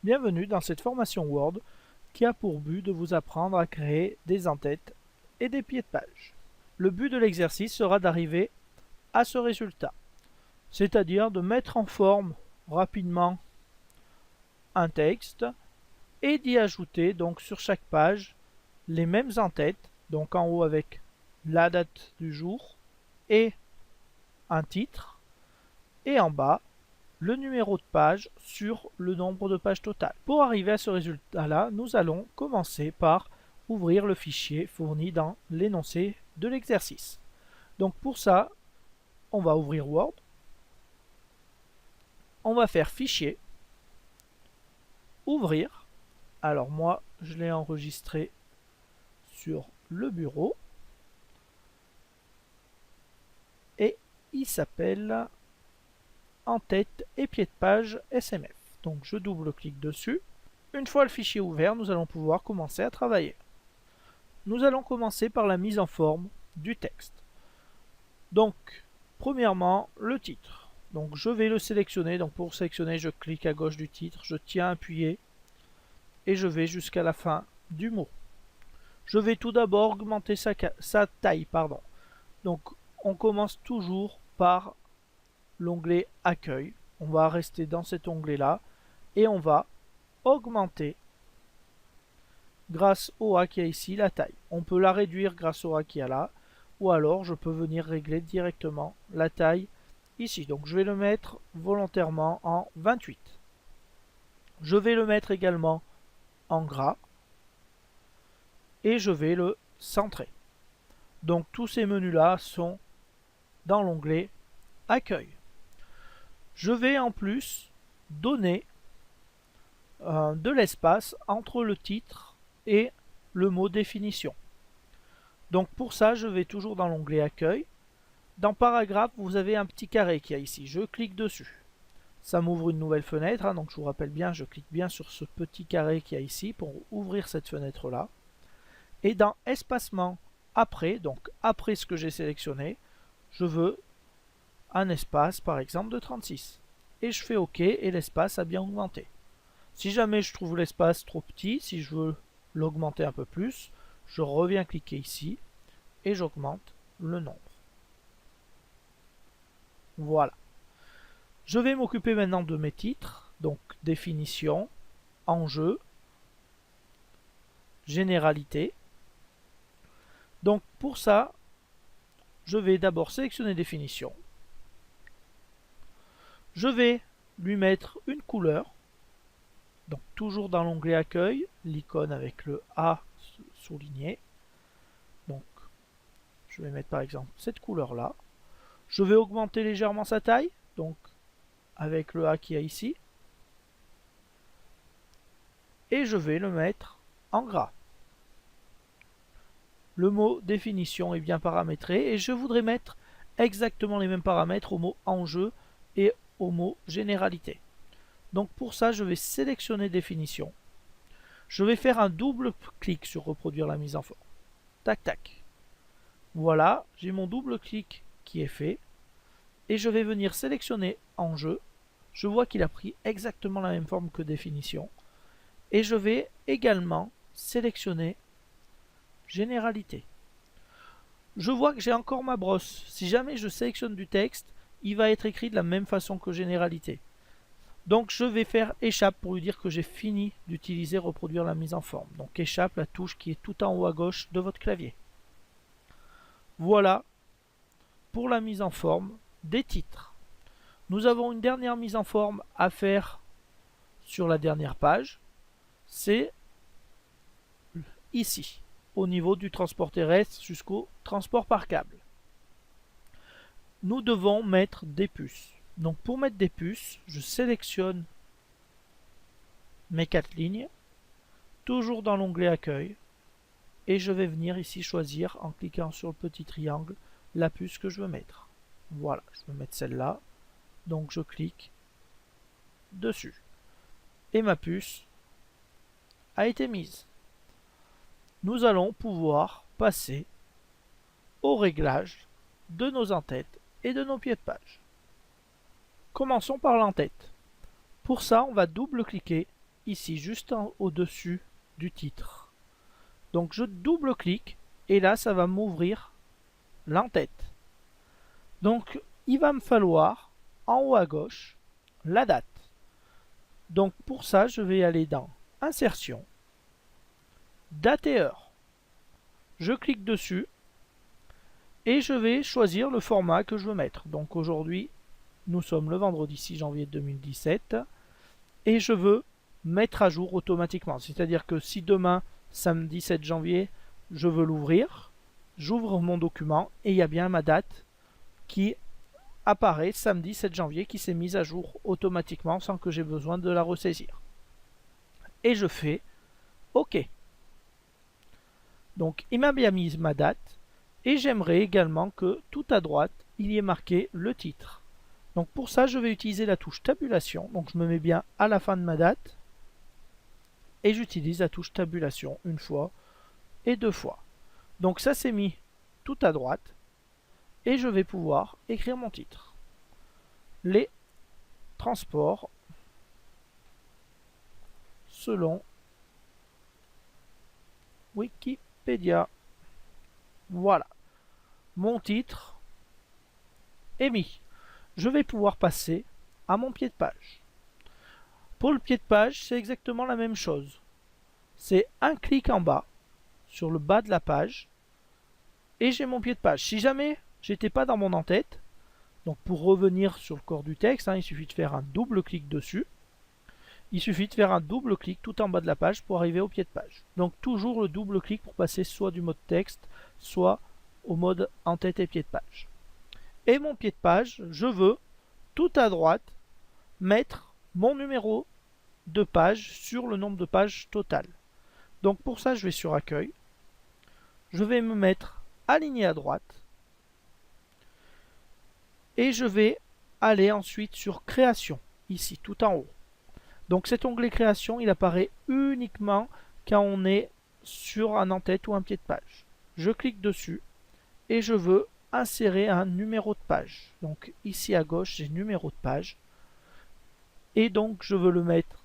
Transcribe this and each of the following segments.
Bienvenue dans cette formation Word qui a pour but de vous apprendre à créer des en-têtes et des pieds de page. Le but de l'exercice sera d'arriver à ce résultat, c'est-à-dire de mettre en forme rapidement un texte et d'y ajouter donc sur chaque page les mêmes en-têtes, donc en haut avec la date du jour et un titre, et en bas le numéro de page sur le nombre de pages totales. Pour arriver à ce résultat-là, nous allons commencer par ouvrir le fichier fourni dans l'énoncé de l'exercice. Donc pour ça, on va ouvrir Word, on va faire Fichier, Ouvrir. Alors moi, je l'ai enregistré sur le bureau et il s'appelle en-tête et pied de page SMF. Donc je double-clique dessus. Une fois le fichier ouvert, nous allons pouvoir commencer à travailler. Nous allons commencer par la mise en forme du texte. Donc, premièrement, le titre. Donc je vais le sélectionner. Donc pour sélectionner, je clique à gauche du titre, je tiens appuyé et je vais jusqu'à la fin du mot. Je vais tout d'abord augmenter sa taille. Donc on commence toujours par l'onglet Accueil. On va rester dans cet onglet-là et on va augmenter grâce au A qui est ici la taille. On peut la réduire grâce au A qui est là, ou alors je peux venir régler directement la taille ici. Donc je vais le mettre volontairement en 28. Je vais le mettre également en gras et je vais le centrer. Donc tous ces menus-là sont dans l'onglet Accueil. Je vais en plus donner de l'espace entre le titre et le mot définition. Donc pour ça, je vais toujours dans l'onglet Accueil. Dans Paragraphe, vous avez un petit carré qui est ici. Je clique dessus. Ça m'ouvre une nouvelle fenêtre. Donc je vous rappelle bien, je clique bien sur ce petit carré qui est ici pour ouvrir cette fenêtre-là. Et dans Espacement après, donc après ce que j'ai sélectionné, je veux un espace par exemple de 36. Et je fais OK et l'espace a bien augmenté. Si jamais je trouve l'espace trop petit, si je veux l'augmenter un peu plus, je reviens cliquer ici et j'augmente le nombre. Voilà. Je vais m'occuper maintenant de mes titres, donc définition, enjeu, généralité. Donc pour ça, je vais d'abord sélectionner définition. Je vais lui mettre une couleur. Donc toujours dans l'onglet Accueil, l'icône avec le A souligné. Donc je vais mettre par exemple cette couleur-là. Je vais augmenter légèrement sa taille, donc avec le A qui est ici. Et je vais le mettre en gras. Le mot définition est bien paramétré et je voudrais mettre exactement les mêmes paramètres au mot enjeu et au mot généralité. Donc pour ça, je vais sélectionner définition. Je vais faire un double clic sur reproduire la mise en forme. Tac, tac. Voilà, j'ai mon double clic qui est fait. Et je vais venir sélectionner enjeu. Je vois qu'il a pris exactement la même forme que définition. Et je vais également sélectionner généralité. Je vois que j'ai encore ma brosse. Si jamais je sélectionne du texte, il va être écrit de la même façon que généralité. Donc je vais faire échappe pour lui dire que j'ai fini d'utiliser reproduire la mise en forme. Donc échappe, la touche qui est tout en haut à gauche de votre clavier. Voilà pour la mise en forme des titres. Nous avons une dernière mise en forme à faire sur la dernière page. C'est ici, au niveau du transport terrestre jusqu'au transport par câble. Nous devons mettre des puces. Donc pour mettre des puces, je sélectionne mes 4 lignes, toujours dans l'onglet Accueil, et je vais venir ici choisir en cliquant sur le petit triangle la puce que je veux mettre. Voilà, je veux mettre celle-là, donc je clique dessus. Et ma puce a été mise. Nous allons pouvoir passer au réglage de nos en-têtes et de nos pieds de page. Commençons par l'en-tête. Pour ça, on va double-cliquer ici, juste au-dessus du titre. Donc je double-clique et là, ça va m'ouvrir l'en-tête. Donc il va me falloir, en haut à gauche, la date. Donc pour ça, je vais aller dans Insertion, Date et heure. Je clique dessus et je vais choisir le format que je veux mettre. Donc aujourd'hui, nous sommes le vendredi 6 janvier 2017 et je veux mettre à jour automatiquement. C'est-à-dire que si demain, samedi 7 janvier, je veux l'ouvrir, j'ouvre mon document et il y a bien ma date qui apparaît samedi 7 janvier qui s'est mise à jour automatiquement sans que j'ai besoin de la ressaisir. Et je fais OK. Donc il m'a bien mis ma date et j'aimerais également que tout à droite il y ait marqué le titre. Donc pour ça je vais utiliser la touche tabulation. Donc je me mets bien à la fin de ma date et j'utilise la touche tabulation une fois et deux fois. Donc ça c'est mis tout à droite et je vais pouvoir écrire mon titre. Les transports selon Wikipédia. Voilà, mon titre est mis. Je vais pouvoir passer à mon pied de page. Pour le pied de page, c'est exactement la même chose. C'est un clic en bas, sur le bas de la page, et j'ai mon pied de page. Si jamais j'étais pas dans mon en-tête, donc pour revenir sur le corps du texte, il suffit de faire un double clic dessus. Il suffit de faire un double clic tout en bas de la page pour arriver au pied de page. Donc toujours le double clic pour passer soit du mode texte, soit au mode en-tête et pied de page. Et mon pied de page, je veux tout à droite mettre mon numéro de page sur le nombre de pages total. Donc pour ça, je vais sur Accueil. Je vais me mettre aligné à droite. Et je vais aller ensuite sur Création, ici, tout en haut. Donc cet onglet Création, il apparaît uniquement quand on est sur un en-tête ou un pied de page. Je clique dessus et je veux insérer un numéro de page. Donc ici à gauche, j'ai numéro de page. Et donc je veux le mettre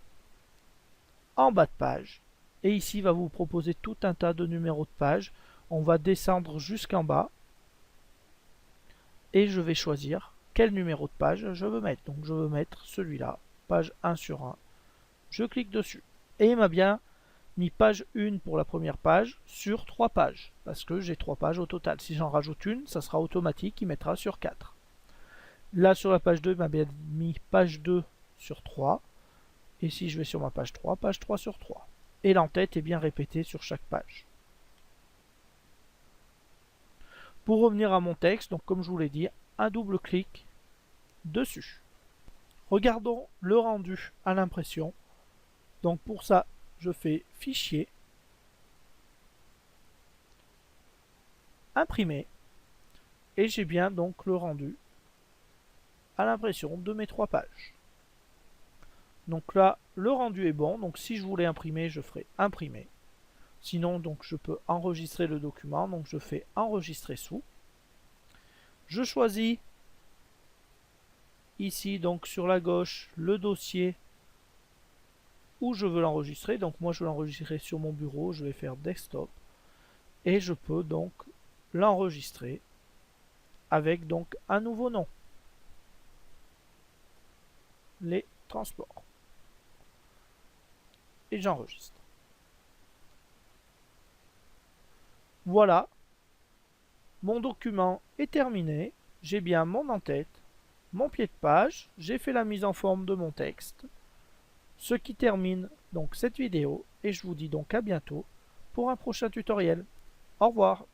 en bas de page. Et ici, il va vous proposer tout un tas de numéros de page. On va descendre jusqu'en bas. Et je vais choisir quel numéro de page je veux mettre. Donc je veux mettre celui-là, page 1 sur 1. Je clique dessus. Et il m'a bien mis page 1 pour la première page sur 3 pages. Parce que j'ai 3 pages au total. Si j'en rajoute une, ça sera automatique, il mettra sur 4. Là sur la page 2, il m'a bien mis page 2 sur 3. Et si je vais sur ma page 3 sur 3. Et l'en-tête est bien répétée sur chaque page. Pour revenir à mon texte, donc comme je vous l'ai dit, un double clic dessus. Regardons le rendu à l'impression. Donc pour ça, je fais Fichier, Imprimer, et j'ai bien donc le rendu à l'impression de mes 3 pages. Donc là, le rendu est bon. Donc si je voulais imprimer, je ferai Imprimer. Sinon, donc je peux enregistrer le document. Donc je fais Enregistrer sous. Je choisis ici, donc sur la gauche, le dossier où je veux l'enregistrer. Donc moi, je veux l'enregistrer sur mon bureau. Je vais faire Desktop. Et je peux donc l'enregistrer avec donc un nouveau nom. Les transports. Et j'enregistre. Voilà, mon document est terminé. J'ai bien mon en-tête, mon pied de page, j'ai fait la mise en forme de mon texte. Ce qui termine donc cette vidéo et je vous dis donc à bientôt pour un prochain tutoriel. Au revoir.